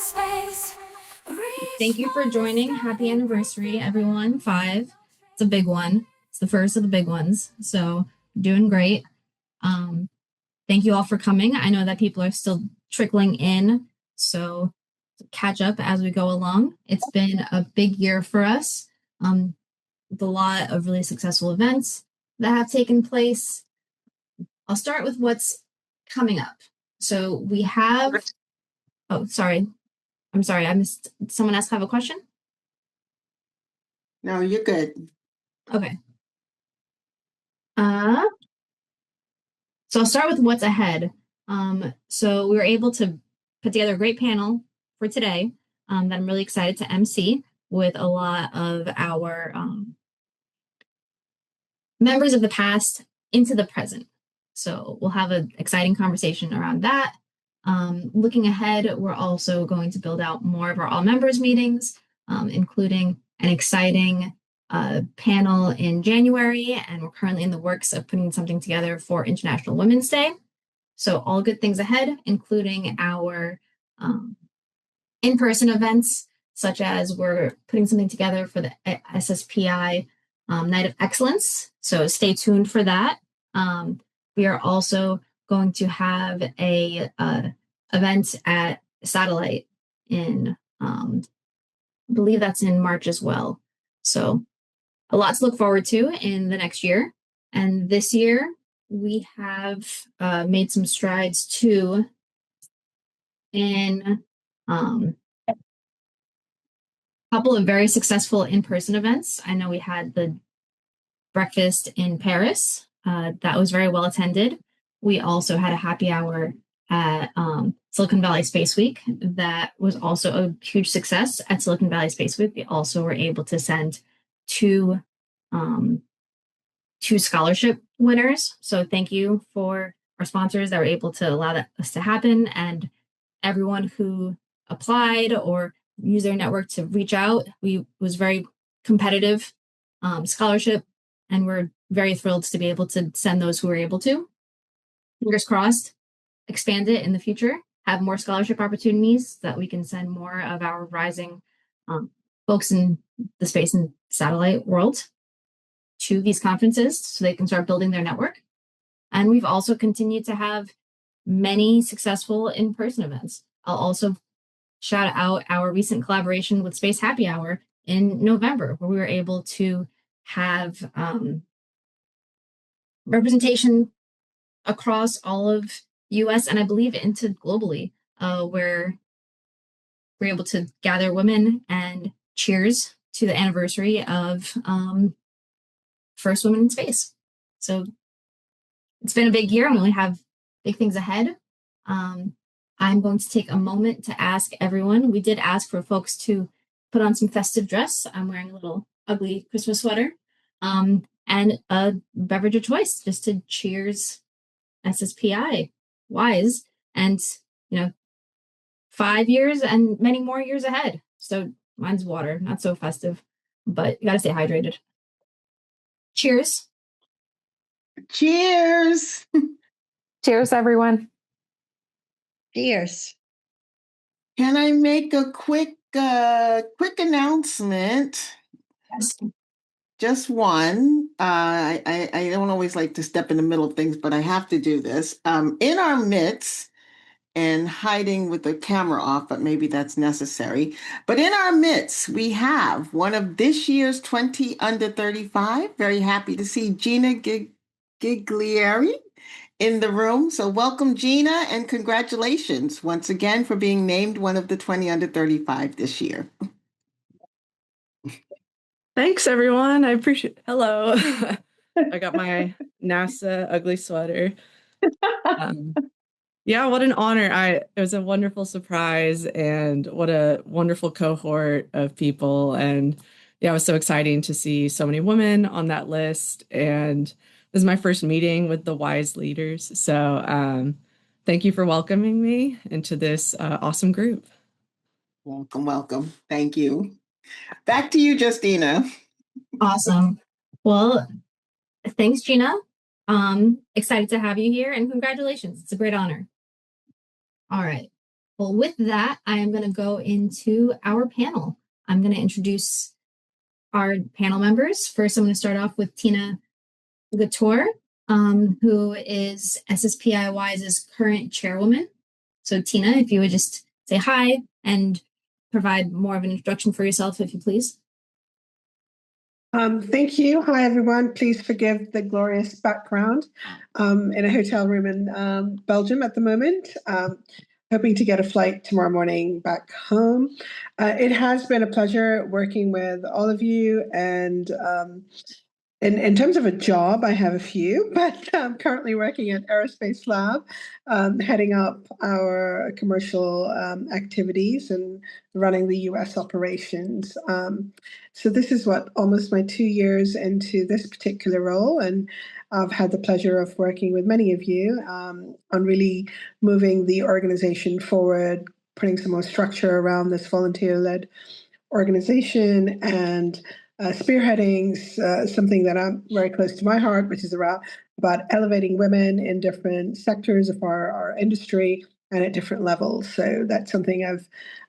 space. Thank you for joining. Happy anniversary, everyone. 5. It's a big one. It's the first of the big ones. So doing great. Thank you all for coming. I know that people are still trickling in, so catch up as we go along. It's been a big year for us, with a lot of really successful events that have taken place. I'll start with what's coming up. So we have, oh, sorry. I'm sorry, I missed, someone else have a question? No, you're good. Okay. So I'll start with what's ahead. So we were able to put together a great panel for today that I'm really excited to MC with a lot of our members of the past into the present. So we'll have an exciting conversation around that. Looking ahead, we're also going to build out more of our all members meetings, including an exciting panel in January, and we're currently in the works of putting something together for International Women's Day. So all good things ahead, including our in-person events, such as we're putting something together for the SSPI Night of Excellence. So stay tuned for that. We are also going to have a event at Satellite in, I believe that's in March as well. So a lot to look forward to in the next year. And this year we have made some strides too in a couple of very successful in-person events. I know we had the breakfast in Paris. That was very well attended. We also had a happy hour at Silicon Valley Space Week. That was also a huge success at Silicon Valley Space Week. We also were able to send two scholarship winners. So thank you for our sponsors that were able to allow us to happen, and everyone who applied or used their network to reach out. We was very competitive scholarship, and we're very thrilled to be able to send those who were able to. Fingers crossed, expand it in the future, have more scholarship opportunities so that we can send more of our rising folks in the space and satellite world to these conferences so they can start building their network. And we've also continued to have many successful in-person events. I'll also shout out our recent collaboration with Space Happy Hour in November, where we were able to have representation across all of U.S. and I believe into globally, where we're able to gather women and cheers to the anniversary of first women in space. So it's been a big year, and we only have big things ahead. I'm going to take a moment to ask everyone. We did ask for folks to put on some festive dress. I'm wearing a little ugly Christmas sweater and a beverage of choice just to cheers SSPI-WISE, and 5 years and many more years ahead. So mine's water, not so festive, but you got to stay hydrated. Cheers. Cheers. Cheers, everyone. Cheers. Can I make a quick announcement? Yes. Just one. I don't always like to step in the middle of things, but I have to do this. In our midst, and hiding with the camera off, but maybe that's necessary. But in our midst, we have one of this year's 20 under 35. Very happy to see Gina Giglieri in the room. So welcome, Gina, and congratulations once again for being named one of the 20 under 35 this year. Thanks, everyone. I appreciate it. Hello. I got my NASA ugly sweater. Yeah, what an honor. It was a wonderful surprise, and what a wonderful cohort of people. And yeah, it was so exciting to see so many women on that list. And this is my first meeting with the WISE leaders. So thank you for welcoming me into this awesome group. Welcome, welcome. Thank you. Back to you, Justina. Awesome. Well, thanks, Gina. Excited to have you here, and congratulations. It's a great honor. All right. Well, with that, I am going to go into our panel. I'm going to introduce our panel members. First, I'm going to start off with Tina Ghataore, who is SSPI-WISE's current chairwoman. So Tina, if you would just say hi and provide more of an introduction for yourself, if you please. Thank you. Hi, everyone. Please forgive the glorious background. In a hotel room in Belgium at the moment. Hoping to get a flight tomorrow morning back home. It has been a pleasure working with all of you. And in terms of a job, I have a few, but I'm currently working at Aerospacelab, heading up our commercial activities and running the U.S. operations. So this is almost my 2 years into this particular role, and I've had the pleasure of working with many of you on really moving the organization forward, putting some more structure around this volunteer-led organization, and spearheading something that I'm very close to my heart, which is about elevating women in different sectors of our industry and at different levels. So that's something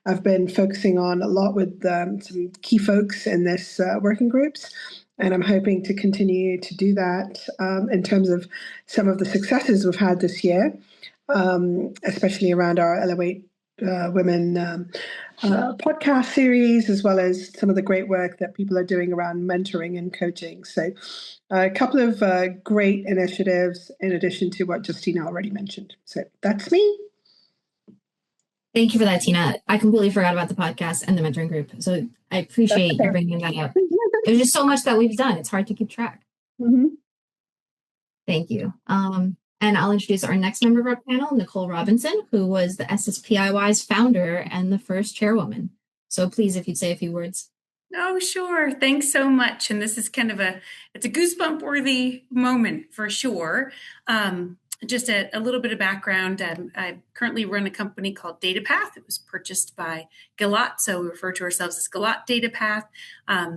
I've been focusing on a lot with some key folks in this working groups. And I'm hoping to continue to do that in terms of some of the successes we've had this year, especially around our Elevate Women podcast series, as well as some of the great work that people are doing around mentoring and coaching. So a couple of great initiatives in addition to what Justina already mentioned. So that's me. Thank you for that, Tina. I completely forgot about the podcast and the mentoring group. So I appreciate you bringing that up. There's just so much that we've done. It's hard to keep track. Mm-hmm. Thank you. And I'll introduce our next member of our panel, Nicole Robinson, who was the SSPI-WISE founder and the first chairwoman. So please, if you'd say a few words. Oh, sure. Thanks so much. And this is kind of it's a goosebump worthy moment for sure. Just a little bit of background. I currently run a company called Datapath. It was purchased by Gilat, so we refer to ourselves as Gilat Datapath.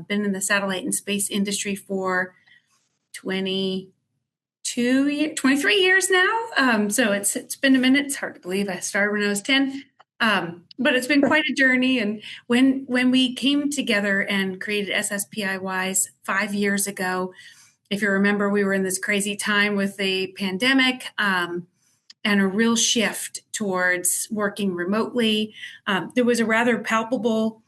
Been in the satellite and space industry for 23 years now. So it's been a minute. It's hard to believe. I started when I was 10. But it's been quite a journey. And when we came together and created SSPI-WISE 5 years ago, if you remember, we were in this crazy time with the pandemic and a real shift towards working remotely. There was a rather palpable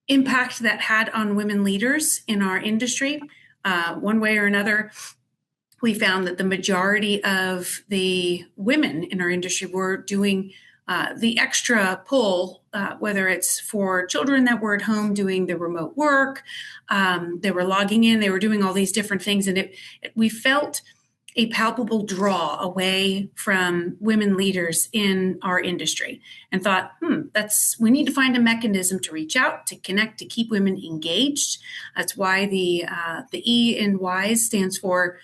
impact that had on women leaders in our industry. One way or another, we found that the majority of the women in our industry were doing the extra pull, whether it's for children that were at home doing the remote work, they were logging in, they were doing all these different things. And we felt a palpable draw away from women leaders in our industry and thought, we need to find a mechanism to reach out, to connect, to keep women engaged. That's why the E in WISE stands for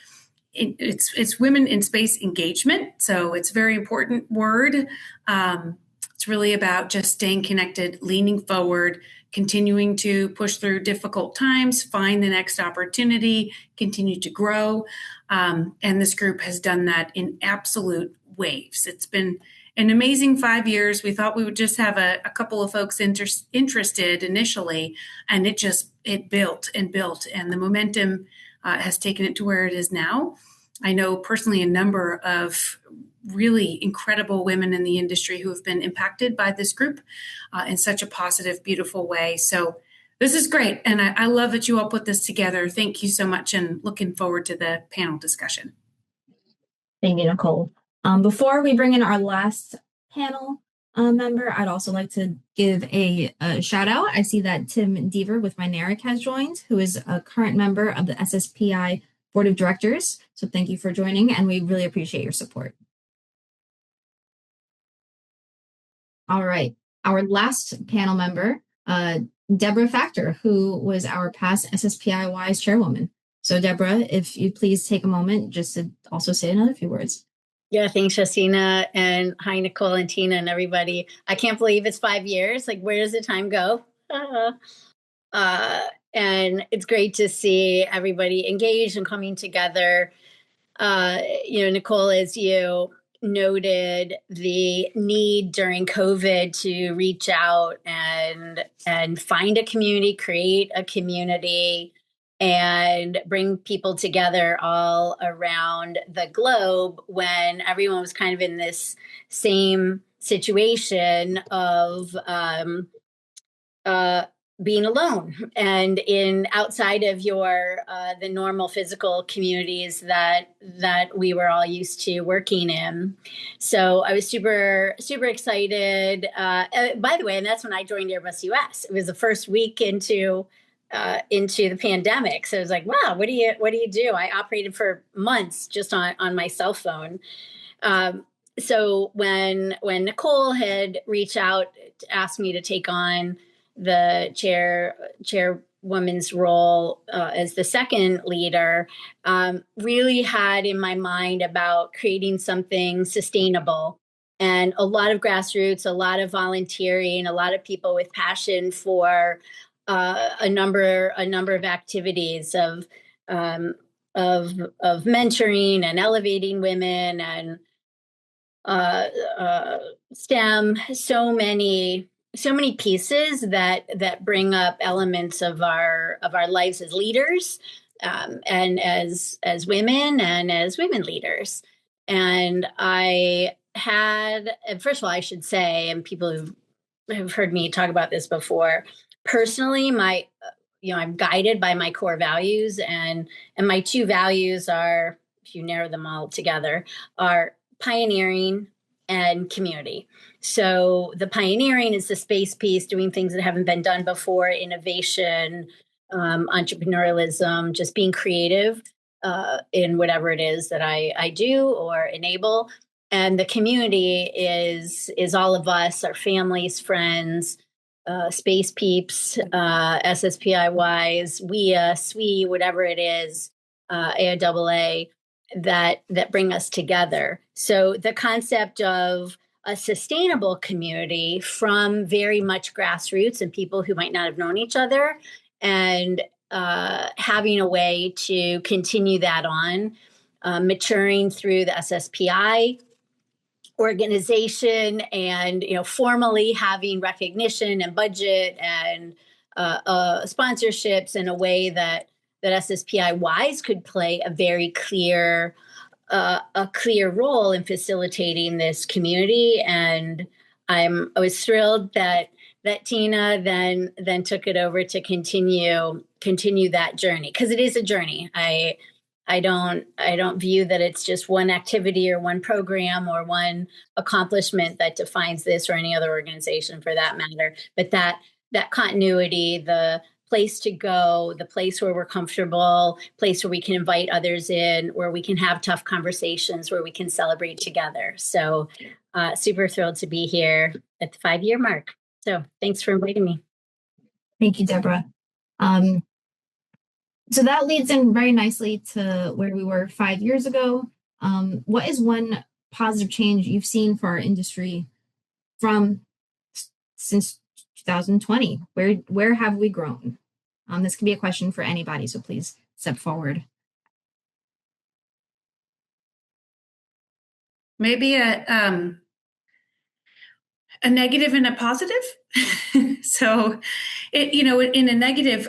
it's women in space engagement. So it's a very important word. It's really about just staying connected, leaning forward, continuing to push through difficult times, find the next opportunity, continue to grow. And this group has done that in absolute waves. It's been an amazing 5 years. We thought we would just have a couple of folks interested initially, and it built and built, and the momentum has taken it to where it is now. I know personally a number of really incredible women in the industry who have been impacted by this group in such a positive, beautiful way. So this is great. And I love that you all put this together. Thank you so much, and looking forward to the panel discussion. Thank you, Nicole. Before we bring in our last panel member, I'd also like to give a shout out. I see that Tim Deaver with Mynaric has joined, who is a current member of the SSPI Board of Directors. So thank you for joining, and we really appreciate your support. All right, our last panel member, Debra Facktor, who was our past SSPI-WISE chairwoman. So Debra, if you please take a moment just to also say another few words. Yeah, thanks, Justina. And hi, Nicole and Tina and everybody. I can't believe it's 5 years. Like, where does the time go? And it's great to see everybody engaged and coming together. Nicole, as you noted the need during COVID to reach out and find a community, create a community, and bring people together all around the globe when everyone was kind of in this same situation of being alone and in outside of your the normal physical communities that we were all used to working in. So I was super excited. By the way, and that's when I joined Airbus U.S. It was the first week into the pandemic. So I was like, wow, what do you do? I operated for months just on my cell phone. So when Nicole had reached out to ask me to take on the chairwoman's role as the second leader, really had in my mind about creating something sustainable, and a lot of grassroots, a lot of volunteering, a lot of people with passion for a number of activities of mentoring and elevating women and STEM, so many pieces that bring up elements of our lives as leaders, and as women and as women leaders. And I had, first of all, I should say, and people who have heard me talk about this before, personally, I'm guided by my core values, and my two values are, if you narrow them all together, are pioneering and community. So the pioneering is the space piece, doing things that haven't been done before, innovation, entrepreneurialism, just being creative in whatever it is that I do or enable. And the community is all of us, our families, friends, space peeps, SSPI-WISE, WIA, SWE, whatever it is, AIAA, that bring us together. So the concept of a sustainable community from very much grassroots and people who might not have known each other, and having a way to continue that on, maturing through the SSPI organization, and formally having recognition and budget and sponsorships in a way that SSPI-WISE could play a very clear role in facilitating this community. And I was thrilled that Tina then took it over to continue that journey, because it is a journey. I don't view that it's just one activity or one program or one accomplishment that defines this or any other organization for that matter, but that continuity, the place to go, the place where we're comfortable, place where we can invite others in, where we can have tough conversations, where we can celebrate together. So super thrilled to be here at the 5-year mark. So thanks for inviting me. Thank you, Debra. So that leads in very nicely to where we were 5 years ago. What is one positive change you've seen for our industry since 2020? Where have we grown? This can be a question for anybody, so please step forward. Maybe a negative and a positive. So, in a negative,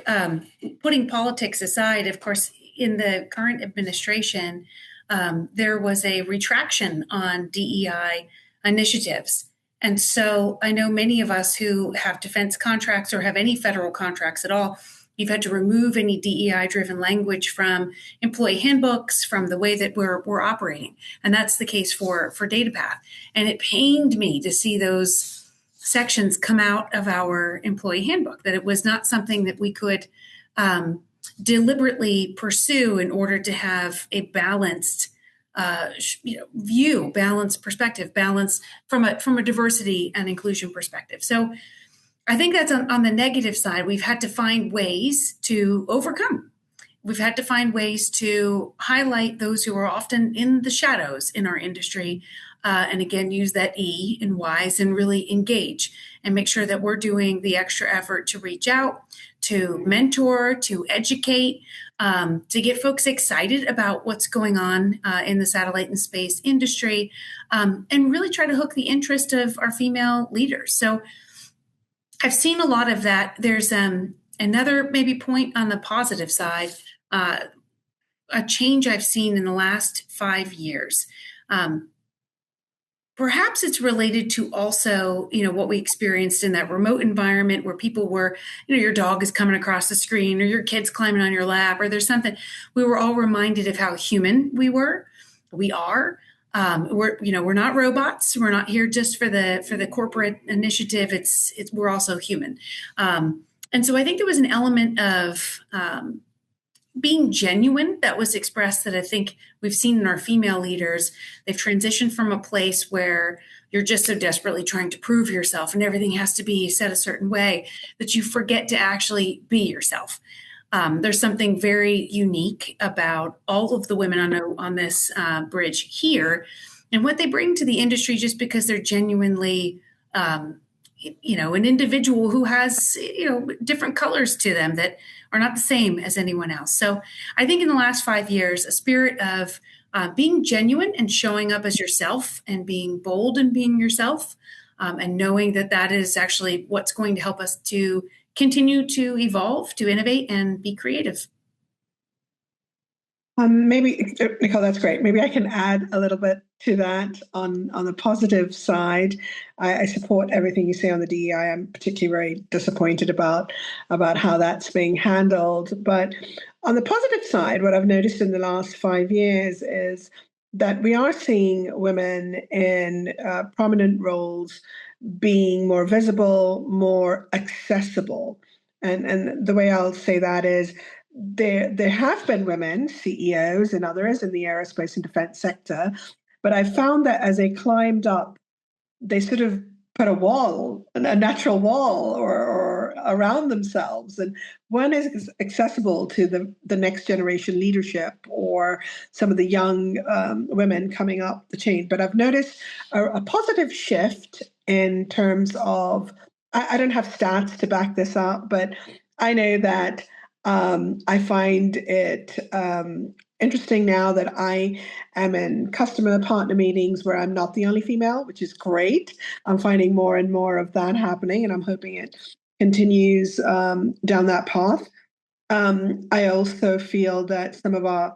putting politics aside, of course, in the current administration, there was a retraction on DEI initiatives. And so I know many of us who have defense contracts or have any federal contracts at all, you've had to remove any DEI-driven language from employee handbooks, from the way that we're operating. And that's the case for Datapath. And it pained me to see those sections come out of our employee handbook, that it was not something that we could deliberately pursue in order to have a balanced view, balanced perspective, balance from a diversity and inclusion perspective. So I think that's on the negative side. We've had to find ways to overcome. We've had to find ways to highlight those who are often in the shadows in our industry, and again, use that E in WISE and really engage and make sure that we're doing the extra effort to reach out, to mentor, to educate, to get folks excited about what's going on in the satellite and space industry, and really try to hook the interest of our female leaders. So I've seen a lot of that. There's another maybe point on the positive side, a change I've seen in the last 5 years. Perhaps it's related to also, what we experienced in that remote environment where people were, your dog is coming across the screen or your kid's climbing on your lap or there's something. We were all reminded of how human we were. We are. We're not robots. We're not here just for the corporate initiative. We're also human. And so I think there was an element of being genuine that was expressed that I think we've seen in our female leaders. They've transitioned from a place where you're just so desperately trying to prove yourself and everything has to be said a certain way that you forget to actually be yourself. There's something very unique about all of the women on this bridge here and what they bring to the industry just because they're genuinely an individual who has, different colors to them that are not the same as anyone else. So I think in the last 5 years, a spirit of being genuine and showing up as yourself and being bold and being yourself and knowing that is actually what's going to help us to continue to evolve, to innovate and be creative. Maybe, Nicole, that's great. Maybe I can add a little bit to that on the positive side. I support everything you say on the DEI. I'm particularly very disappointed about how that's being handled. But on the positive side, what I've noticed in the last 5 years is that we are seeing women in prominent roles being more visible, more accessible. And the way I'll say that is, there have been women CEOs and others in the aerospace and defense sector, but I found that as they climbed up, they sort of put a wall, a natural wall or around themselves, and one is accessible to the next generation leadership or some of the young women coming up the chain. But I've noticed a positive shift in terms of, I don't have stats to back this up, but I know that I find it interesting now that I am in customer partner meetings where I'm not the only female, which is great. I'm finding more and more of that happening, and I'm hoping it continues down that path. I also feel that some of our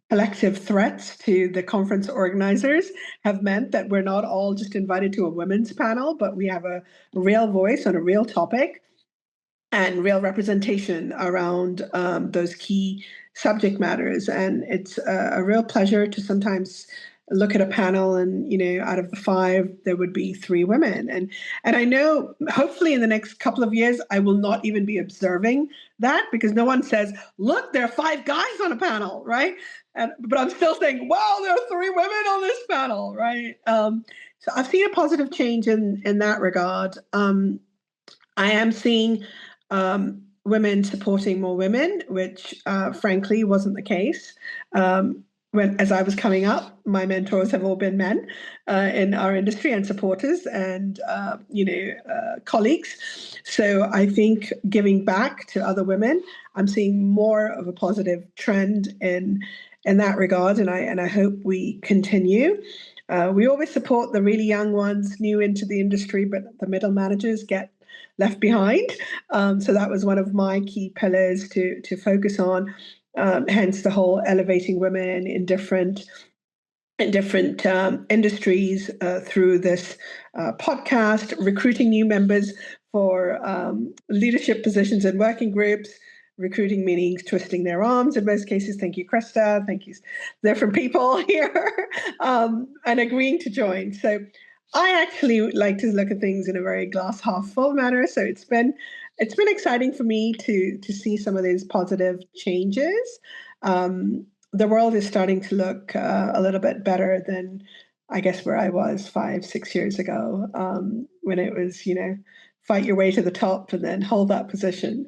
collective threats to the conference organizers have meant that we're not all just invited to a women's panel, but we have a real voice on a real topic and real representation around those key subject matters. And it's a real pleasure to sometimes look at a panel and, out of the 5, there would be 3 women. And I know hopefully in the next couple of years, I will not even be observing that because no one says, look, there are 5 guys on a panel, right? But I'm still saying, wow, there are 3 women on this panel, right? So I've seen a positive change in that regard. I am seeing women supporting more women, which frankly wasn't the case. As I was coming up, my mentors have all been men in our industry and supporters and, colleagues. So I think giving back to other women, I'm seeing more of a positive trend in that regard. And I hope we continue. We always support the really young ones new into the industry, but the middle managers get left behind. So that was one of my key pillars to focus on, hence the whole elevating women in different industries through this podcast, recruiting new members for leadership positions in working groups. Recruiting meaning twisting their arms in most cases. Thank you, Krista. Thank you, different people here, and agreeing to join. So I actually like to look at things in a very glass half full manner. So it's been exciting for me to see some of these positive changes. The world is starting to look a little bit better than I guess where I was 5-6 years ago, when it was, fight your way to the top and then hold that position,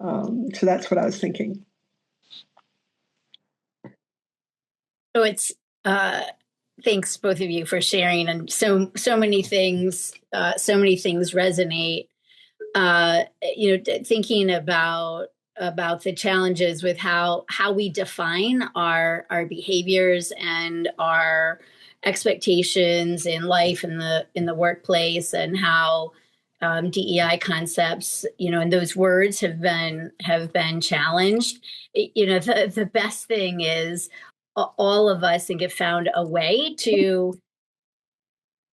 so that's what I was thinking. So it's thanks both of you for sharing, and so many things resonate. Thinking about the challenges with how we define our behaviors and our expectations in life, in the workplace, and how DEI concepts, and those words have been challenged. The best thing is all of us, I think, have found a way to,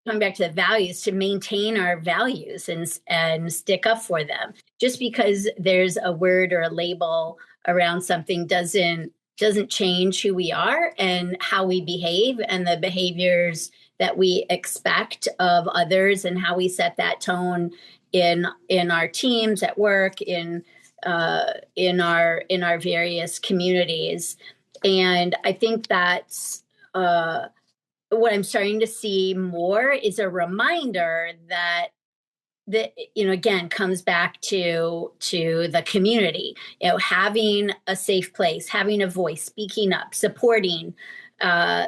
coming back to the values, to maintain our values and stick up for them. Just because there's a word or a label around something doesn't change who we are and how we behave and the behaviors that we expect of others, and how we set that tone in our teams, at work, in our various communities. And I think that's what I'm starting to see more is a reminder that again, comes back to the community, having a safe place, having a voice, speaking up, supporting,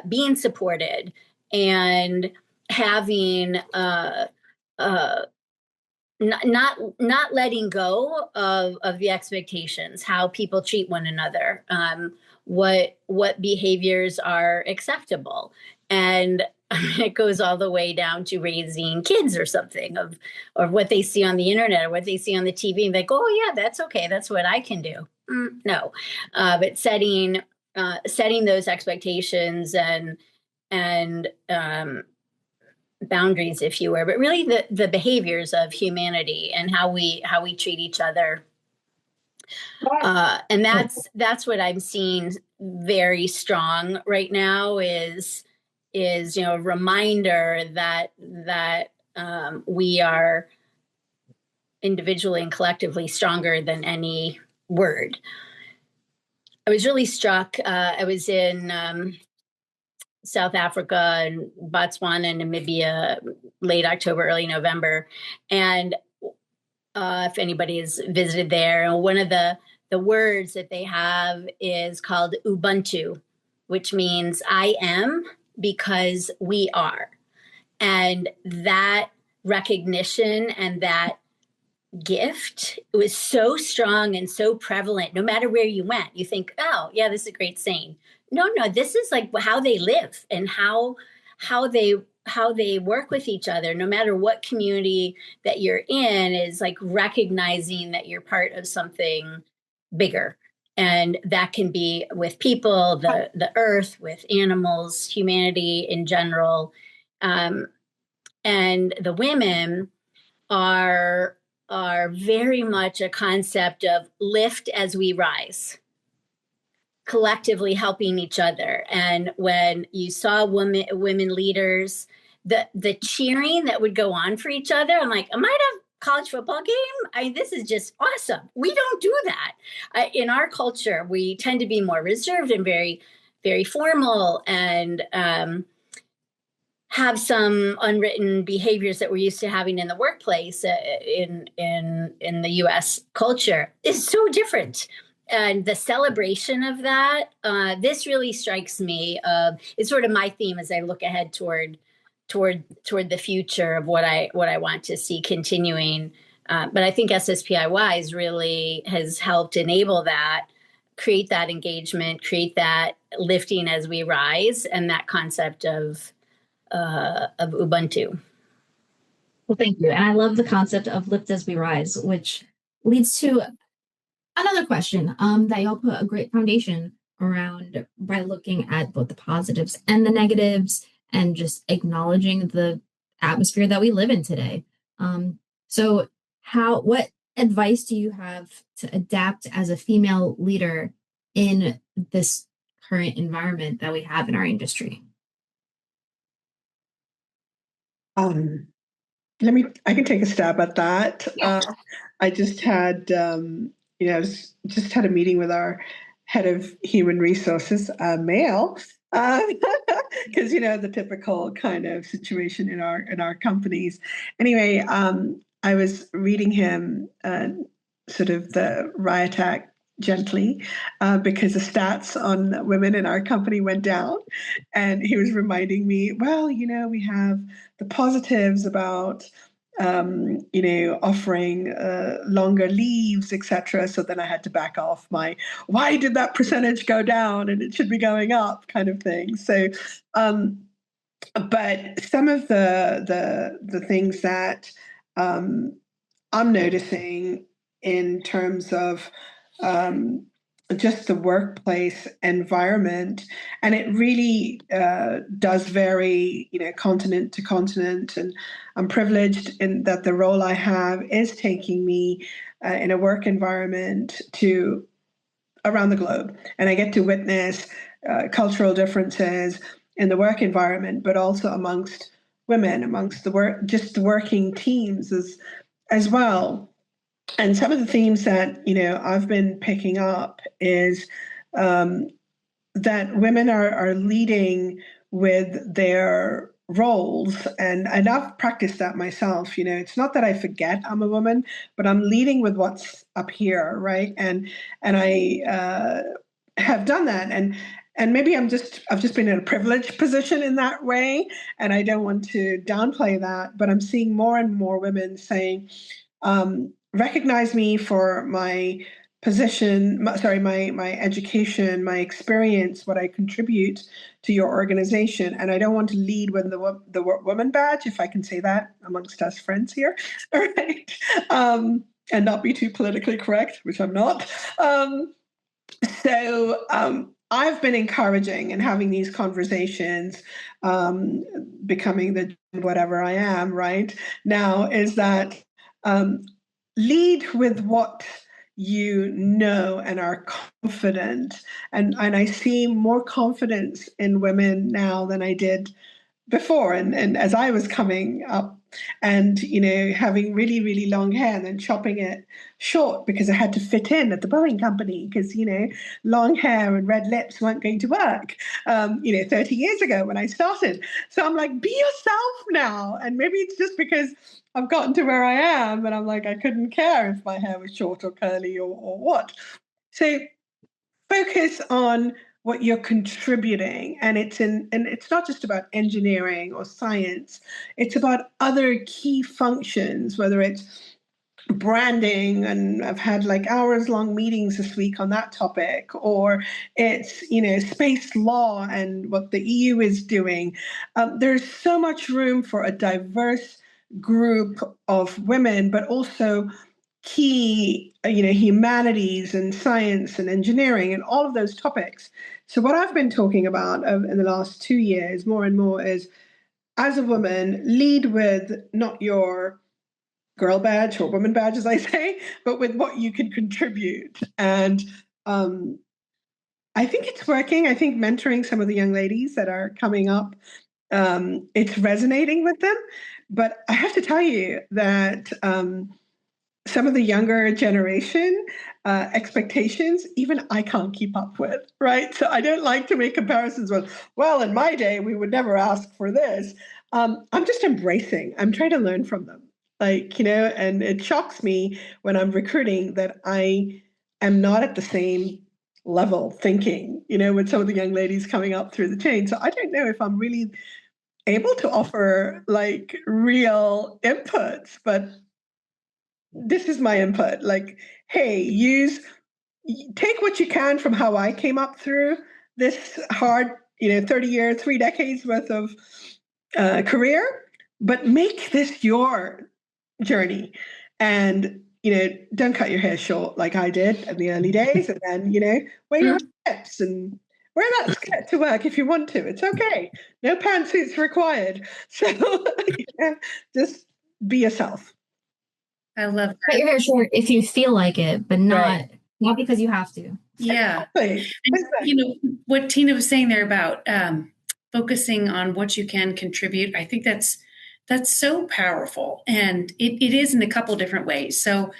being supported, and having not letting go of the expectations, how people treat one another, what behaviors are acceptable. And it goes all the way down to raising kids or something, or what they see on the internet or what they see on the TV, and they go, oh yeah, that's okay, that's what I can do. No, but setting those expectations and boundaries, if you were, but really the behaviors of humanity and how we treat each other. And that's what I'm seeing very strong right now is a reminder that we are individually and collectively stronger than any word. I was really struck. I was in South Africa and Botswana and Namibia late October, early November, and if anybody has visited there, one of the words that they have is called Ubuntu, which means I am because we are. And that recognition and that gift was so strong and so prevalent. No matter where you went, you think, oh yeah, this is a great saying. No, this is like how they live and how they work with each other. No matter what community that you're in, is like recognizing that you're part of something bigger. And that can be with people, the earth, with animals, humanity in general. And the women are very much a concept of lift as we rise, collectively helping each other. And when you saw women leaders, the cheering that would go on for each other, I'm like, am I at a college football game? This is just awesome. We don't do that. In our culture, we tend to be more reserved and very, very formal, and have some unwritten behaviors that we're used to having in the workplace. In the U.S. culture is so different. And the celebration of that, this really strikes me. It's sort of my theme as I look ahead toward the future of what I want to see continuing. But I think SSPI-WISE really has helped enable that, create that engagement, create that lifting as we rise, and that concept of Ubuntu. Well, thank you. And I love the concept of lift as we rise, which leads to another question that y'all put a great foundation around by looking at both the positives and the negatives, and just acknowledging the atmosphere that we live in today. So what advice do you have to adapt as a female leader in this current environment that we have in our industry? I can take a stab at that. Yeah. I just had, just had a meeting with our head of human resources, male, because the typical kind of situation in our companies. Anyway, I was reading him sort of the riot act gently because the stats on women in our company went down, and he was reminding me, well, we have the positives about offering longer leaves, etc. So then I had to back off my, why did that percentage go down and it should be going up kind of thing. So, but some of the things that I'm noticing in terms of just the workplace environment, and it really does vary, continent to continent. And I'm privileged in that the role I have is taking me in a work environment to around the globe, and I get to witness cultural differences in the work environment, but also amongst women, amongst the working teams as well. And some of the themes that I've been picking up is that women are leading with their roles, and I've practiced that myself. It's not that I forget I'm a woman, but I'm leading with what's up here, right? And I have done that, and maybe I've just been in a privileged position in that way, and I don't want to downplay that, but I'm seeing more and more women saying, recognize me for my position, my education, my experience, what I contribute to your organization. And I don't want to lead with the woman badge, if I can say that amongst us friends here, all right? And not be too politically correct, which I'm not. So I've been encouraging and having these conversations, becoming the whatever I am right now, is that lead with what you know and are confident. And I see more confidence in women now than I did before. And as I was coming up and, having really, really long hair and then chopping it short because I had to fit in at the Boeing company because, long hair and red lips weren't going to work, 30 years ago when I started. So I'm like, be yourself now. And maybe it's just because I've gotten to where I am and I'm like, I couldn't care if my hair was short or curly or what. So focus on what you're contributing, and it's not just about engineering or science. It's about other key functions, whether it's branding, and I've had like hours-long meetings this week on that topic, or it's space law and what the EU is doing. There's so much room for a diverse group of women, but also key, humanities and science and engineering and all of those topics. So what I've been talking about in the last 2 years, more and more, is as a woman, lead with not your girl badge or woman badge, as I say, but with what you can contribute. And I think it's working. I think mentoring some of the young ladies that are coming up, it's resonating with them. But I have to tell you that some of the younger generation expectations, even I can't keep up with, right? So I don't like to make comparisons with, well, in my day, we would never ask for this. I'm just embracing. I'm trying to learn from them. And it shocks me when I'm recruiting that I am not at the same level thinking, with some of the young ladies coming up through the chain. So I don't know if I'm really able to offer like real inputs, but this is my input. Like, hey, take what you can from how I came up through this hard, 30 years, 3 decades worth of career, but make this your journey. And, don't cut your hair short like I did in the early days. And then, wear your hips and wear that skirt to work if you want to. It's okay. No pantsuits required. So just be yourself. I love that. Cut your hair short if you feel like it, but not because you have to. Yeah. Exactly. And, what Tina was saying there about focusing on what you can contribute, I think that's so powerful. And it is in a couple different ways. So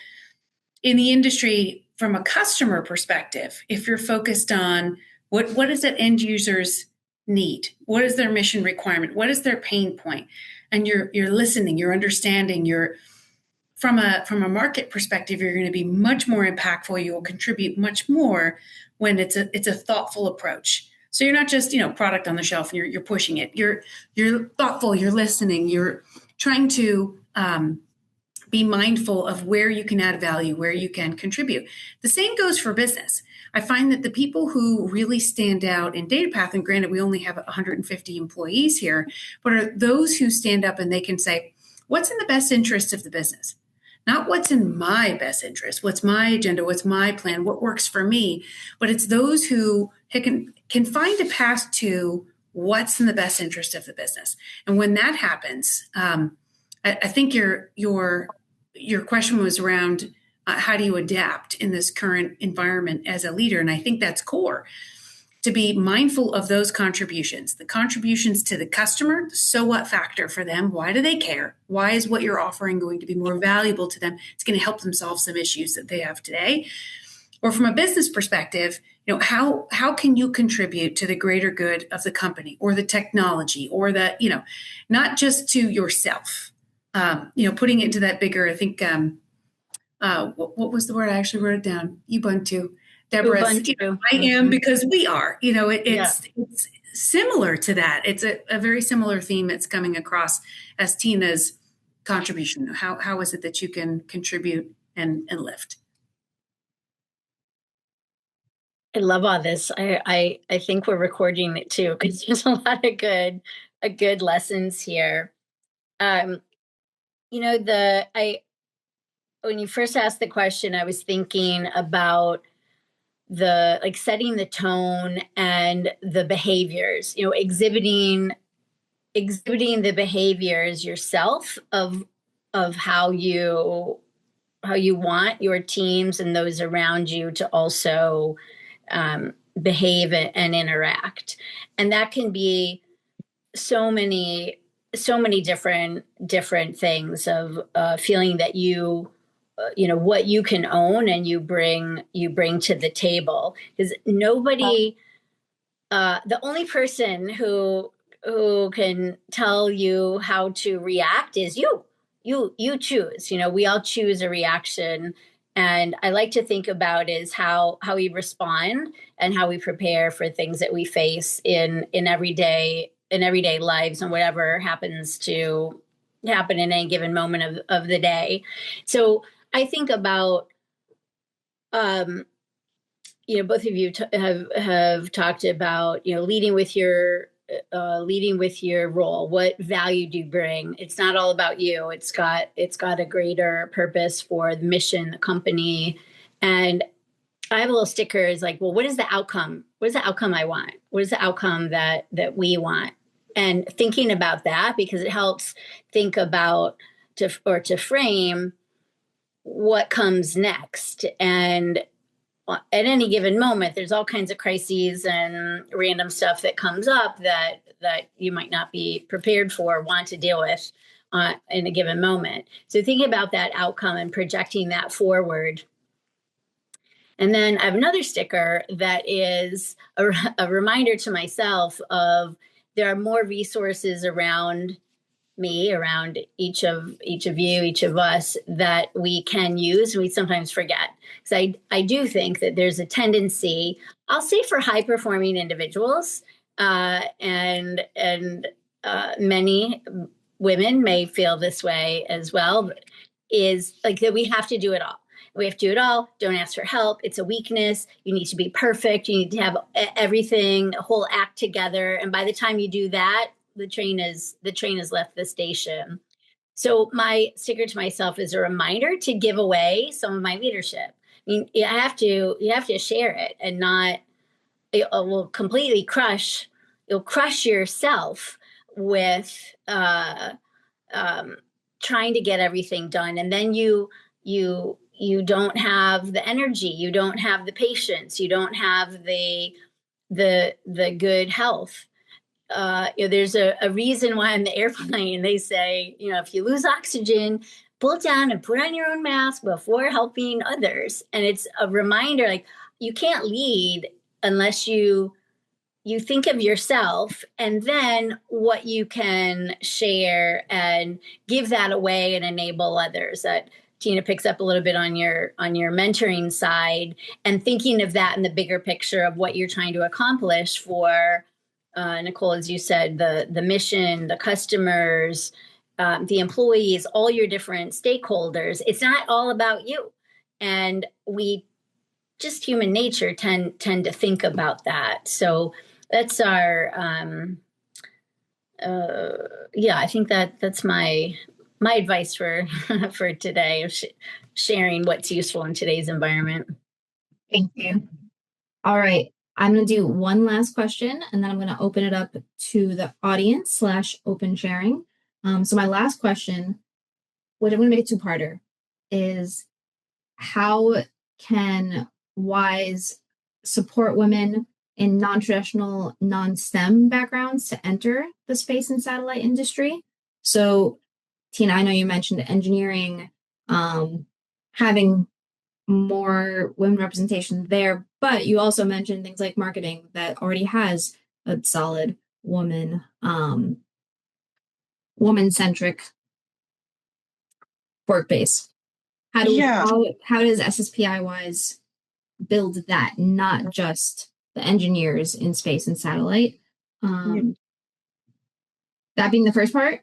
in the industry, from a customer perspective, if you're focused on what is that end user's need, what is their mission requirement, what is their pain point, and you're listening, you're understanding, from a market perspective, you're going to be much more impactful. You will contribute much more when it's a thoughtful approach. So you're not just product on the shelf and you're pushing it. You're thoughtful. You're listening. You're trying to be mindful of where you can add value, where you can contribute. The same goes for business. I find that the people who really stand out in Datapath, and granted, we only have 150 employees here, but are those who stand up and they can say, what's in the best interest of the business? Not what's in my best interest, what's my agenda, what's my plan, what works for me, but it's those who can find a path to what's in the best interest of the business. And when that happens, I think your question was around how do you adapt in this current environment as a leader? And I think that's core, to be mindful of those contributions, the contributions to the customer, the so what factor for them. Why do they care? Why is what you're offering going to be more valuable to them? It's going to help them solve some issues that they have today. Or from a business perspective, how can you contribute to the greater good of the company or the technology or the, not just to yourself, putting it into that bigger, I think, what was the word? I actually wrote it down. Ubuntu. Debra, I am because we are. It's similar to that. It's a very similar theme that's coming across as Tina's contribution. How is it that you can contribute and lift? I love all this. I think we're recording it too because there's a lot of good lessons here. When you first asked the question, I was thinking about setting the tone and the behaviors, exhibiting the behaviors yourself of how you want your teams and those around you to also behave and interact. And that can be so many different things of feeling that what you can own and you bring to the table, because nobody, the only person who can tell you how to react is you choose. We all choose a reaction, and I like to think about is how we respond and how we prepare for things that we face in everyday lives and whatever happens to happen in any given moment of the day. So I think about, both of you have talked about, leading with your role. What value do you bring? It's not all about you. It's got a greater purpose for the mission, the company. And I have a little sticker is like, well, what is the outcome? What is the outcome I want? What is the outcome that we want? And thinking about that, because it helps think about to frame what comes next. And at any given moment, there's all kinds of crises and random stuff that comes up that you might not be prepared for, want to deal with in a given moment. So thinking about that outcome and projecting that forward. And then I have another sticker that is a reminder to myself of there are more resources around me, around each of you, each of us, that we can use. We sometimes forget. Because I do think that there's a tendency, I'll say for high performing individuals, and many women may feel this way as well, is like that we have to do it all. We have to do it all. Don't ask for help. It's a weakness. You need to be perfect. You need to have everything, a whole act together. And by the time you do that, the train has left the station. So my sticker to myself is a reminder to give away some of my leadership. I mean, you have to share it and not, it will completely crush yourself with trying to get everything done. And then you don't have the energy, you don't have the patience, you don't have the good health. There's a reason why on the airplane they say, if you lose oxygen, pull it down and put on your own mask before helping others. And it's a reminder, like, you can't lead unless you think of yourself and then what you can share and give that away and enable others. That Tina picks up a little bit on your mentoring side, and thinking of that in the bigger picture of what you're trying to accomplish for Nicole, as you said, the mission, the customers, the employees, all your different stakeholders. It's not all about you. And we just human nature tend to think about that. So that's our, I think that's my advice for for today, sharing what's useful in today's environment. Thank you. All right. I'm going to do one last question, and then I'm going to open it up to the audience / open sharing. So my last question, what I'm going to make a two-parter, is how can WISE support women in non-traditional, non-STEM backgrounds to enter the space and satellite industry? So, Tina, I know you mentioned engineering, having more women representation there, but you also mentioned things like marketing that already has a solid woman-centric work base. How does SSPI-WISE build that, not just the engineers in space and satellite? That being the first part.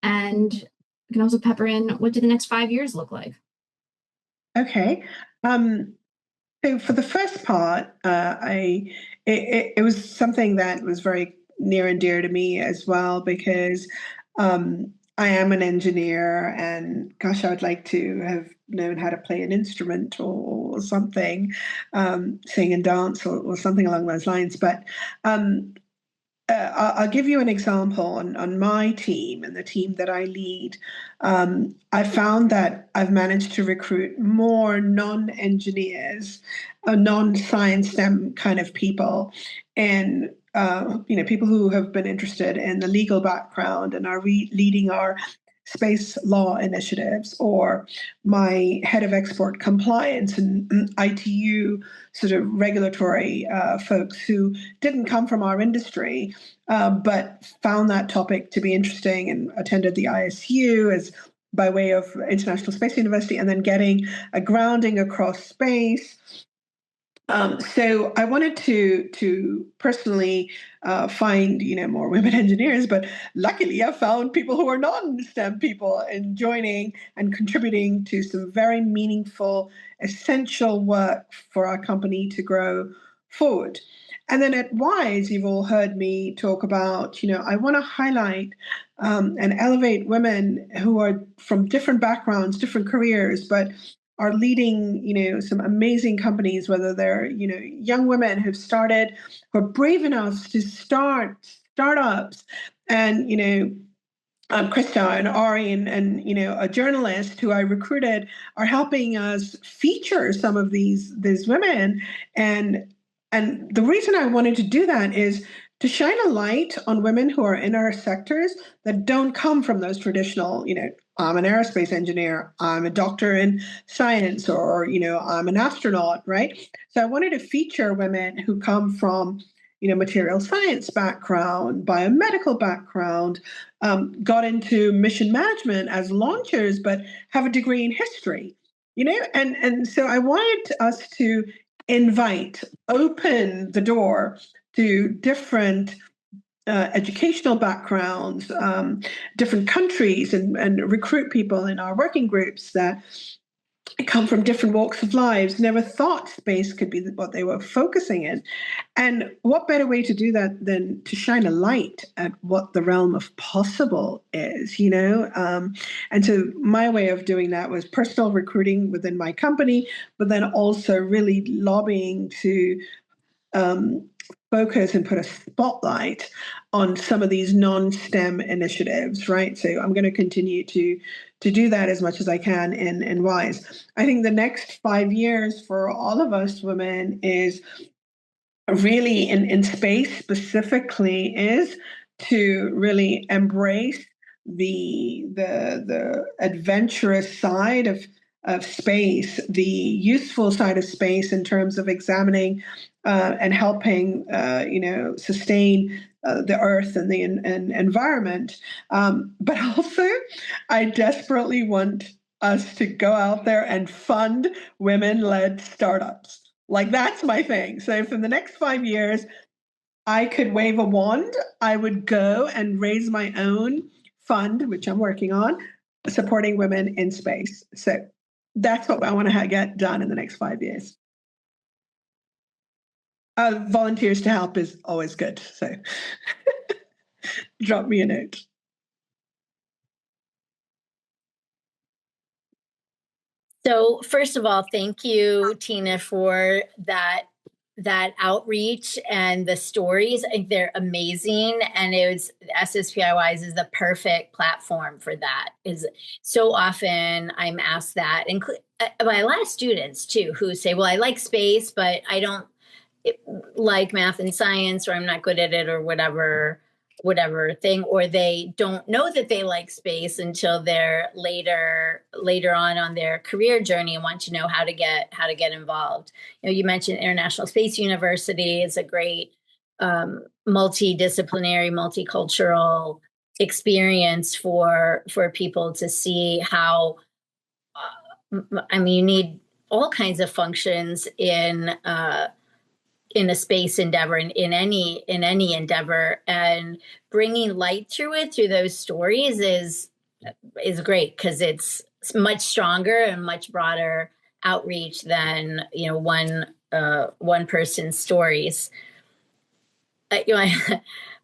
And you can also pepper in, what do the next 5 years look like? Okay. So for the first part, it was something that was very near and dear to me as well, because I am an engineer, and gosh, I would like to have known how to play an instrument or something, sing and dance or something along those lines. But I'll give you an example on my team and the team that I lead. I found that I've managed to recruit more non-engineers, non-science STEM kind of people, and people who have been interested in the legal background and are leading our space law initiatives, or my head of export compliance and ITU sort of regulatory folks who didn't come from our industry, but found that topic to be interesting and attended the ISU as by way of International Space University, and then getting a grounding across space. So I wanted to personally find more women engineers, but luckily I found people who are non-STEM people and joining and contributing to some very meaningful, essential work for our company to grow forward. And then at WISE, you've all heard me talk about, I want to highlight and elevate women who are from different backgrounds, different careers, but are leading, some amazing companies, whether they're, young women who've started, who are brave enough to start startups. And, Krista and Ari and a journalist who I recruited are helping us feature some of these women. And the reason I wanted to do that is to shine a light on women who are in our sectors that don't come from those traditional, I'm an aerospace engineer, I'm a doctor in science, or, I'm an astronaut, right? So I wanted to feature women who come from, material science background, biomedical background, got into mission management as launchers, but have a degree in history, and so I wanted us to open the door to different educational backgrounds, different countries, and recruit people in our working groups that come from different walks of lives, never thought space could be what they were focusing in. And what better way to do that than to shine a light at what the realm of possible is, And so my way of doing that was personal recruiting within my company, but then also really lobbying to focus and put a spotlight on some of these non-STEM initiatives, right? So I'm going to continue to do that as much as I can in WISE. I think the next 5 years for all of us women is really in space specifically is to really embrace the adventurous side of space, the useful side of space in terms of examining and helping, sustain the Earth and the environment. But also, I desperately want us to go out there and fund women-led startups. Like, that's my thing. So for the next 5 years, I could wave a wand, I would go and raise my own fund, which I'm working on, supporting women in space. So that's what I want to get done in the next 5 years. Volunteers to help is always good. So drop me a note. So first of all, thank you, Tina, for that outreach and the stories. I think they're amazing. And SSPI-WISE is the perfect platform for that. Is so often I'm asked that, by a lot of students too, who say, well, I like space, but I don't like math and science, or I'm not good at it, or whatever thing, or they don't know that they like space until they're later on their career journey and want to know how to get involved. You mentioned International Space University is a great multidisciplinary, multicultural experience for people to see how you need all kinds of functions in a space endeavor, in any endeavor, and bringing light through those stories is great, because it's much stronger and much broader outreach than one person's stories. One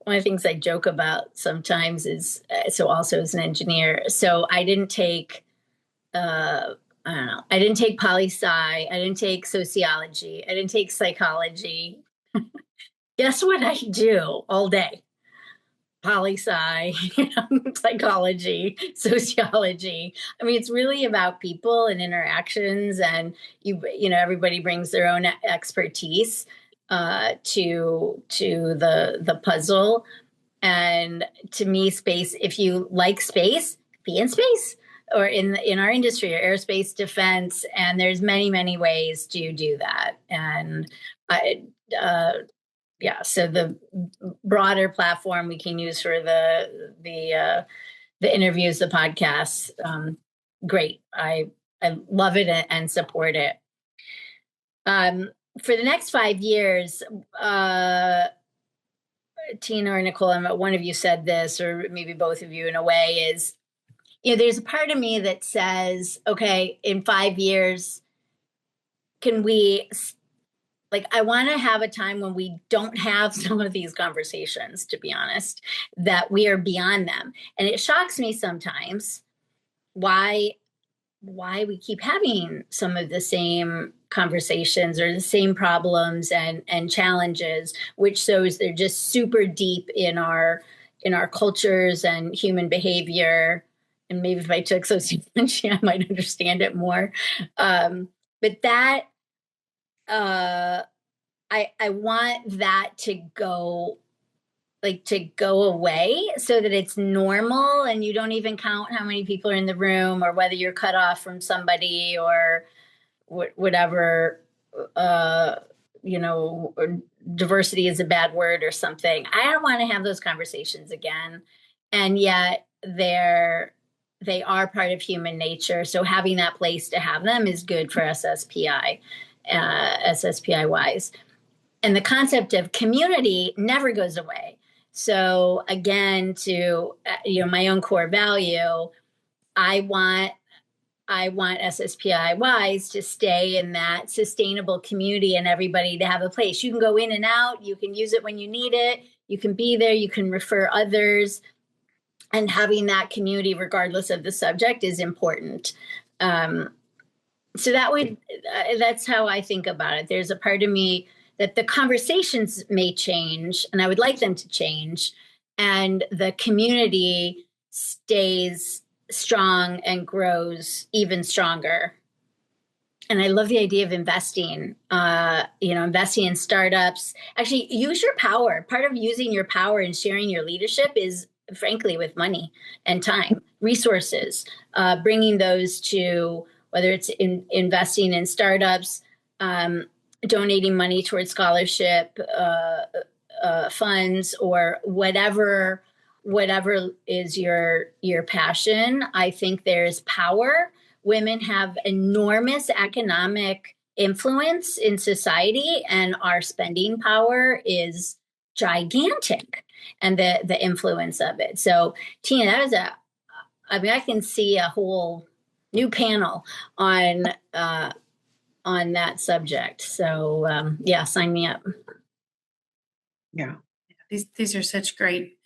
of the things I joke about sometimes is, so also as an engineer, so I didn't take I didn't take poli-sci, I didn't take sociology, I didn't take psychology. Guess what I do all day? Poli-sci, psychology, sociology. It's really about people and interactions, and everybody brings their own expertise to the puzzle. And to me, space, if you like space, be in space, or in our industry, or aerospace defense, and there's many ways to do that. And so the broader platform we can use for the interviews, the podcasts, great. I love it and support it. For the next 5 years, Tina or Nicole, one of you said this, or maybe both of you in a way, is, there's a part of me that says, okay, in 5 years, can we, I want to have a time when we don't have some of these conversations, to be honest, that we are beyond them. And it shocks me sometimes why we keep having some of the same conversations or the same problems and challenges, which shows they're just super deep in our cultures and human behavior. And maybe if I took sociology, I might understand it more. But that, I want that to go away, so that it's normal and you don't even count how many people are in the room, or whether you're cut off from somebody, or whatever, or diversity is a bad word or something. I don't want to have those conversations again. And yet they are part of human nature. So having that place to have them is good for SSPI, SSPI-WISE. And the concept of community never goes away. So again, to my own core value, I want SSPI-WISE to stay in that sustainable community, and everybody to have a place. You can go in and out, you can use it when you need it, you can be there, you can refer others, and having that community, regardless of the subject, is important. So that's how I think about it. There's a part of me that the conversations may change, and I would like them to change, and the community stays strong and grows even stronger. And I love the idea of investing, investing in startups. Actually, use your power. Part of using your power and sharing your leadership is, frankly, with money and time, resources, bringing those to, whether it's investing in startups, donating money towards scholarship funds, or whatever is your passion. I think there's power. Women have enormous economic influence in society, and our spending power is gigantic. and the influence of it. So Tina, that was I can see a whole new panel on that subject. So yeah, sign me up. Yeah. These are such great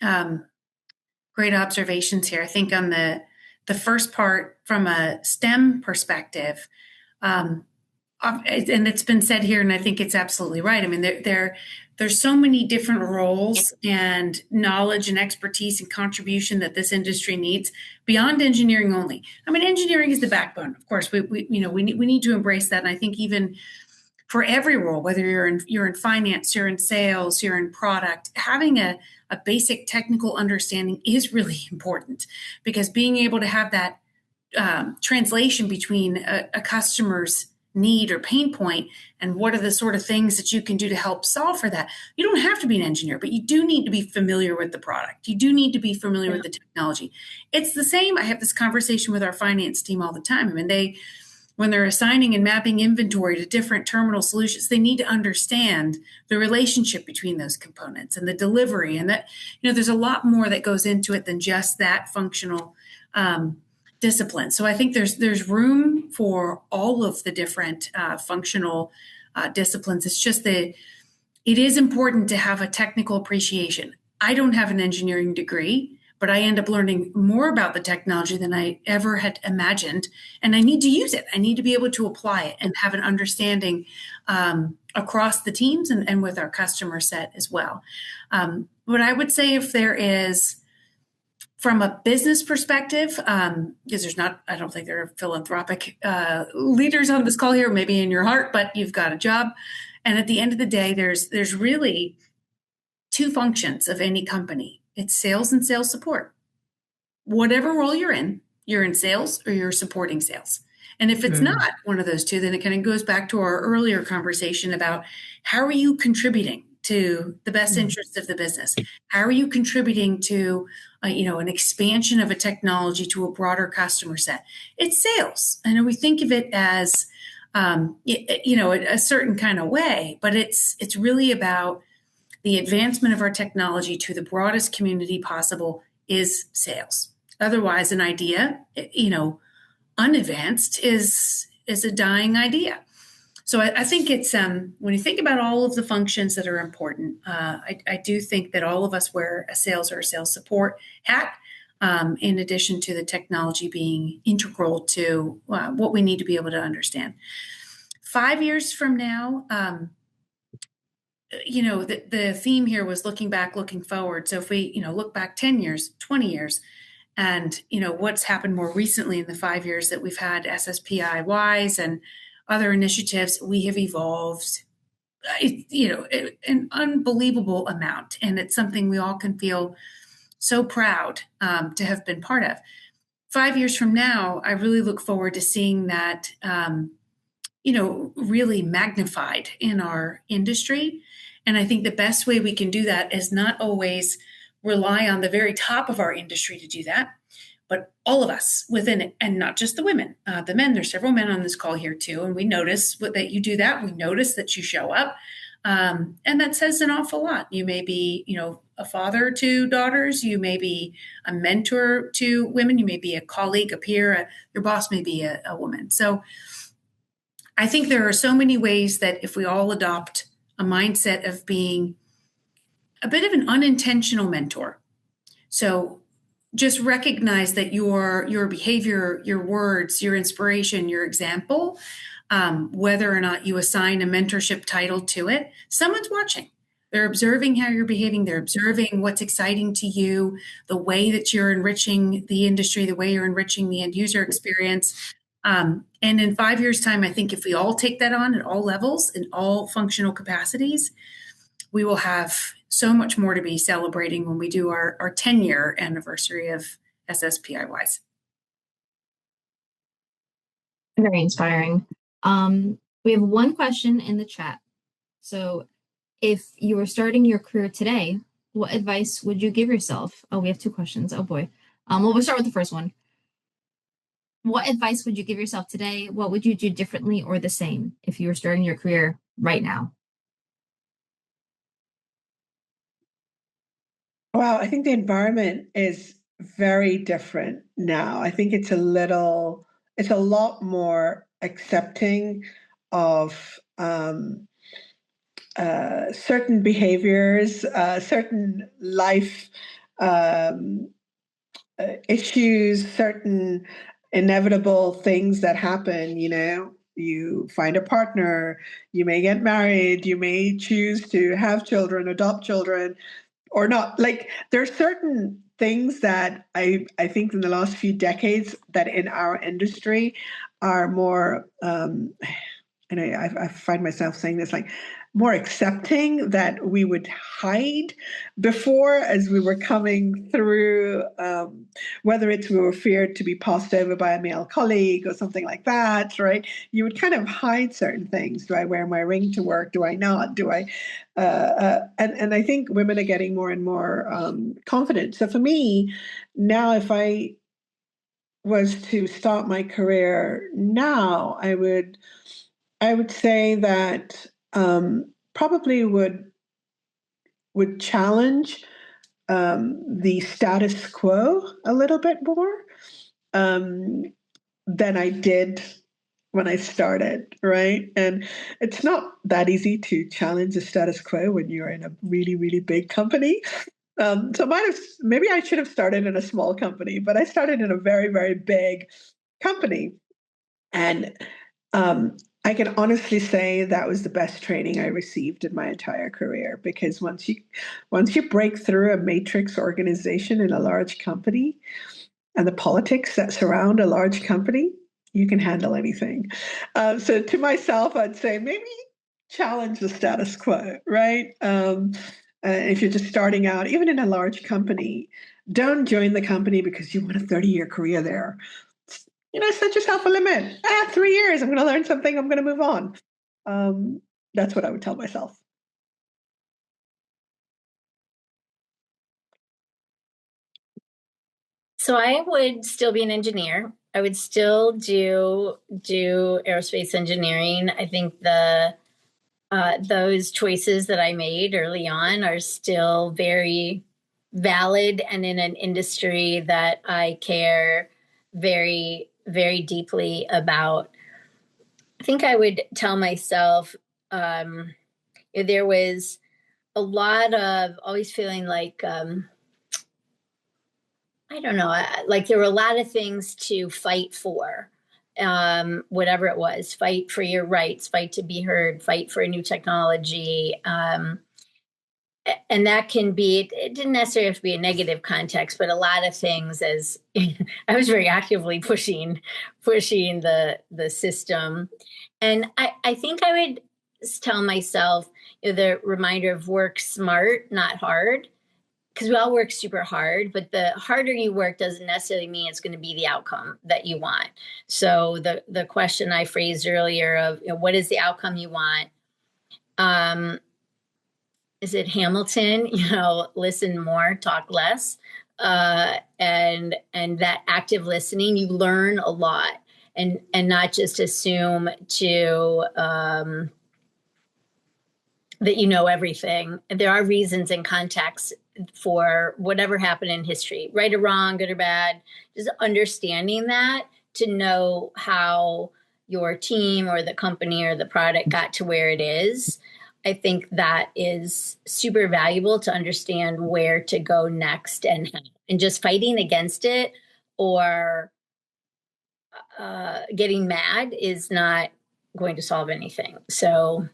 observations here. I think on the first part from a STEM perspective, and it's been said here, and I think it's absolutely right. I mean, there's so many different roles and knowledge and expertise and contribution that this industry needs beyond engineering only. I mean, engineering is the backbone. Of course, we need to embrace that. And I think even for every role, whether you're in finance, you're in sales, you're in product, having a basic technical understanding is really important, because being able to have that translation between a customer's need or pain point and what are the sort of things that you can do to help solve for that. You don't have to be an engineer, but you do need to be familiar with the product. You do need to be familiar with the technology. It's the same. I have this conversation with our finance team all the time. I mean, when they're assigning and mapping inventory to different terminal solutions, they need to understand the relationship between those components and the delivery, and that, there's a lot more that goes into it than just that functional discipline. So I think there's room for all of the different functional disciplines. It's just that it is important to have a technical appreciation. I don't have an engineering degree, but I end up learning more about the technology than I ever had imagined. And I need to use it. I need to be able to apply it and have an understanding across the teams and with our customer set as well. But I would say, if there is, from a business perspective, because I don't think there are philanthropic leaders on this call here, maybe in your heart, but you've got a job. And at the end of the day, there's really two functions of any company. It's sales and sales support. Whatever role you're in sales or you're supporting sales. And if it's not one of those two, then it kind of goes back to our earlier conversation about how are you contributing to the best interests of the business? How are you contributing to an expansion of a technology to a broader customer set? It's sales. I know we think of it as a certain kind of way, but it's really about the advancement of our technology to the broadest community possible is sales. Otherwise, an idea, unadvanced is a dying idea. So I think it's when you think about all of the functions that are important, I do think that all of us wear a sales or a sales support hat, in addition to the technology being integral to what we need to be able to understand. 5 years from now, the theme here was looking back, looking forward. So if we, look back 10 years, 20 years, and, what's happened more recently in the 5 years that we've had SSPI-WISE and other initiatives, we have evolved, an unbelievable amount. And it's something we all can feel so proud to have been part of. 5 years from now, I really look forward to seeing that, really magnified in our industry. And I think the best way we can do that is not always rely on the very top of our industry to do that, but all of us within it, and not just the women, the men. There's several men on this call here too, and we notice that you do that. We notice that you show up, and that says an awful lot. You may be, a father to daughters. You may be a mentor to women. You may be a colleague, a peer. Your boss may be a woman. So I think there are so many ways that if we all adopt a mindset of being a bit of an unintentional mentor. So just recognize that your behavior, your words, your inspiration, your example, whether or not you assign a mentorship title to it, someone's watching. They're observing how you're behaving. They're observing what's exciting to you, the way that you're enriching the industry, the way you're enriching the end user experience. And in 5 years' time, I think if we all take that on at all levels, in all functional capacities, we will have so much more to be celebrating when we do our 10-year anniversary of SSPI-WISE. Very inspiring. We have one question in the chat. So if you were starting your career today, what advice would you give yourself? Oh, we have two questions. Oh boy. Well, we'll start with the first one. What advice would you give yourself today? What would you do differently or the same if you were starting your career right now? Well, I think the environment is very different now. I think it's a lot more accepting of certain behaviors, certain life issues, certain inevitable things that happen. You find a partner, you may get married, you may choose to have children, adopt children, or not. Like, there are certain things that I think in the last few decades that in our industry are more, and I find myself saying this, like, more accepting, that we would hide before as we were coming through, whether it's we were feared to be passed over by a male colleague or something like that, right? You would kind of hide certain things. Do I wear my ring to work? Do I not? Do I? And I think women are getting more and more confident. So for me, now, if I was to start my career now, I would say that probably would challenge the status quo a little bit more than I did when I started, right? And it's not that easy to challenge the status quo when you're in a really, really big company. So maybe I should have started in a small company, but I started in a very, very big company. And I can honestly say that was the best training I received in my entire career, because once you break through a matrix organization in a large company and the politics that surround a large company, you can handle anything. So to myself, I'd say maybe challenge the status quo, right? If you're just starting out, even in a large company, don't join the company because you want a 30-year career there. Set yourself a limit. 3 years, I'm going to learn something, I'm going to move on. That's what I would tell myself. So I would still be an engineer. I would still do aerospace engineering. I think those choices that I made early on are still very valid, and in an industry that I care very, very deeply about. I think I would tell myself there was a lot of always feeling like, I don't know, like there were a lot of things to fight for, whatever it was, fight for your rights, fight to be heard, fight for a new technology. And that can be, it didn't necessarily have to be a negative context, but a lot of things, as I was very actively pushing the system. And I think I would tell myself, the reminder of work smart, not hard, because we all work super hard, but the harder you work doesn't necessarily mean it's going to be the outcome that you want. So the question I phrased earlier of, what is the outcome you want? Is it Hamilton? Listen more, talk less, and that active listening, you learn a lot, and not just assume that you know everything. There are reasons and contexts for whatever happened in history, right or wrong, good or bad. Just understanding that to know how your team or the company or the product got to where it is. I think that is super valuable to understand where to go next, and just fighting against it or getting mad is not going to solve anything. So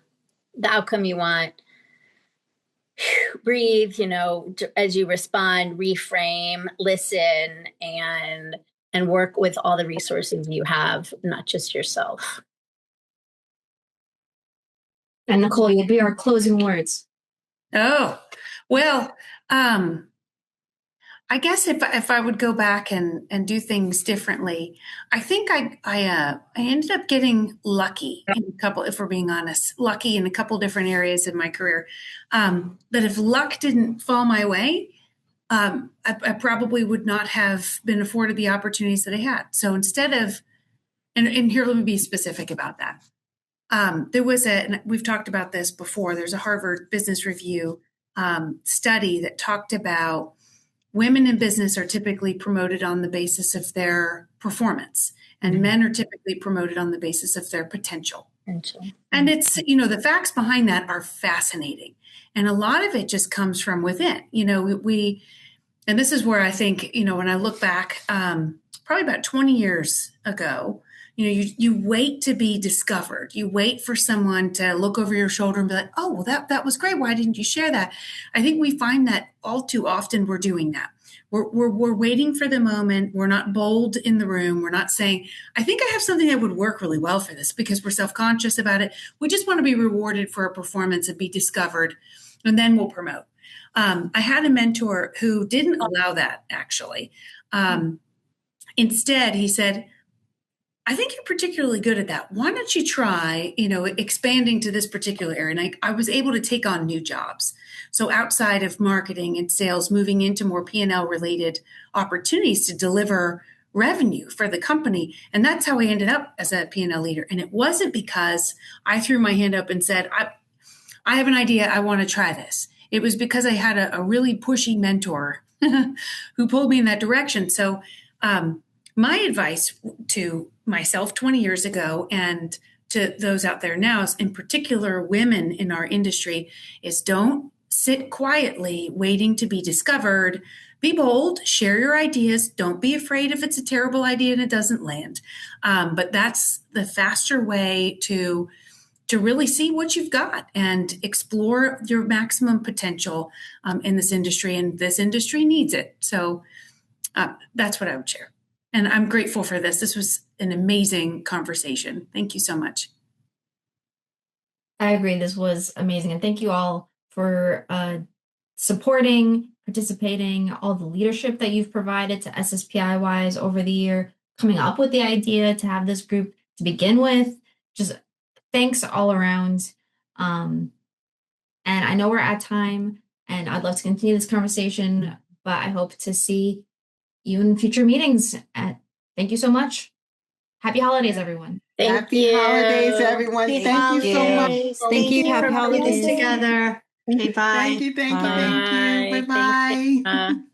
the outcome you want, breathe, as you respond, reframe, listen, and work with all the resources you have, not just yourself. And Nicole, you'll be our closing words. Oh, well, I guess if I would go back and do things differently, I think I ended up getting lucky in a couple, if we're being honest, lucky in a couple different areas in my career. That if luck didn't fall my way, I probably would not have been afforded the opportunities that I had. So instead of, and here, let me be specific about that. There was and we've talked about this before, there's a Harvard Business Review study that talked about women in business are typically promoted on the basis of their performance, and men are typically promoted on the basis of their potential. And it's, the facts behind that are fascinating. And a lot of it just comes from within. And this is where I think, when I look back, probably about 20 years ago, you wait to be discovered. You wait for someone to look over your shoulder and be like, oh, well, that was great. Why didn't you share that? I think we find that all too often we're doing that. We're waiting for the moment. We're not bold in the room. We're not saying, I think I have something that would work really well for this, because we're self-conscious about it. We just want to be rewarded for a performance and be discovered, and then we'll promote. I had a mentor who didn't allow that, actually. Instead, he said, I think you're particularly good at that. Why don't you try, expanding to this particular area? And I was able to take on new jobs. So outside of marketing and sales, moving into more P&L related opportunities to deliver revenue for the company. And that's how I ended up as a P&L leader. And it wasn't because I threw my hand up and said, I have an idea. I want to try this. It was because I had a really pushy mentor who pulled me in that direction. So my advice to myself 20 years ago and to those out there now, in particular women in our industry, is don't sit quietly waiting to be discovered. Be bold, share your ideas. Don't be afraid if it's a terrible idea and it doesn't land. But that's the faster way to really see what you've got and explore your maximum potential in this industry. And this industry needs it. So that's what I would share. And I'm grateful for this. This was an amazing conversation. Thank you so much. I agree. This was amazing. And thank you all for supporting, participating, all the leadership that you've provided to SSPI-WISE over the year, coming up with the idea to have this group to begin with. Just thanks all around. And I know we're at time, and I'd love to continue this conversation, but I hope to see you in future meetings. Thank you so much. Happy holidays, everyone. Happy holidays, everyone. Thank you so much. Thank you. Happy holidays participating. together. Okay, bye. Thank you. Bye. Bye-bye. Thanks, Debra.